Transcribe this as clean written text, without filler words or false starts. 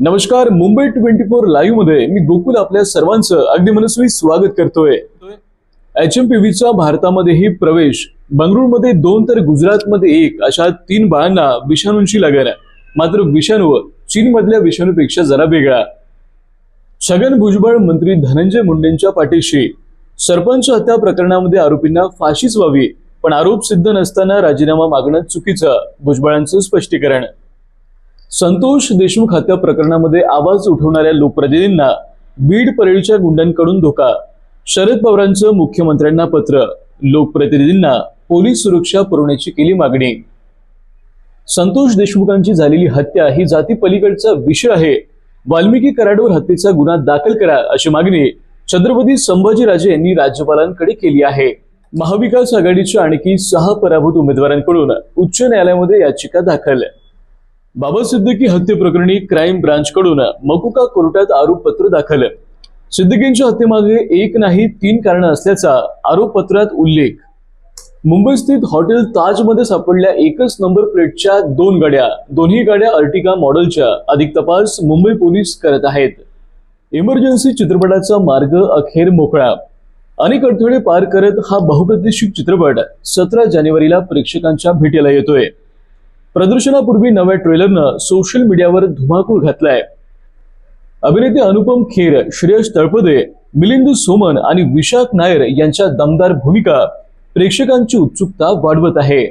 नमस्कार, मुंबई 24 लाईव्ह मध्ये मी गोकुल आपल्या सर्वांचं अगदी मनस्वी स्वागत करतोय। HMPVचा भारतामध्येही प्रवेश, बंगळुरूमध्ये 2 तर गुजरातमध्ये 1 अशा 3 बाळांना विषाणूंची लागण। मात्र विषाणू चीनमधल्या विषाणूपेक्षा जरा वेगळा। छगन भुजबळ मंत्री धनंजय मुंडेंच्या पाठीशी। सरपंच हत्या प्रकरणामध्ये आरोपींना फाशीच व्हावी, पण आरोप सिद्ध नसताना राजीनामा मागणं चुकीचं, भुजबळांचं स्पष्टीकरण। संतोष देशमुख हत्या प्रकरणामध्ये आवाज उठवणाऱ्या लोकप्रतिनिधींना बीड परळीच्या गुंडांकडून धोका। शरद पवारांचं मुख्यमंत्र्यांना पत्र, लोकप्रतिनिधींना पोलीस सुरक्षा पुरवण्याची केली मागणी। संतोष देशमुखांची झालेली हत्या ही जाती पलीकडचा विषय आहे, वाल्मिकी कराडवर हत्येचा गुन्हा दाखल करा अशी मागणी छत्रपती संभाजीराजे यांनी राज्यपालांकडे केली आहे। महाविकास आघाडीच्या आणखी 6 पराभूत उमेदवारांकडून उच्च न्यायालयामध्ये याचिका दाखल। बाबा सिद्दीकी हत्येप्रकरणी क्राईम ब्रांचकडून मकुका कोर्टात आरोपपत्र दाखल। सिद्दीकींच्या हत्येमागे 1 नाही 3 कारणं असल्याचा आरोपपत्रात उल्लेख। मुंबई स्थित हॉटेल ताजमध्ये सापडल्या एकच नंबर प्लेटच्या 2 गाड्या, दोन्ही गाड्या अर्टिगा मॉडेलच्या। अधिक तपास मुंबई पोलीस करत आहेत। इमर्जन्सी चित्रपटाचा मार्ग अखेर मोकळा। अनेक अडथळे पार करत हा बहुप्रतीक्षित चित्रपट 17 जानेवारीला प्रेक्षकांच्या भेटीला येतोय। प्रदर्शनापूर्वी नव्या ट्रेलरनं सोशल मीडियावर धुमाकूळ घातलाय। अभिनेते अनुपम खेर, श्रेयस तळपदे, मिलिंद सोमन आणि विशाख नायर यांच्या दमदार भूमिका प्रेक्षकांची उत्सुकता वाढवत आहे।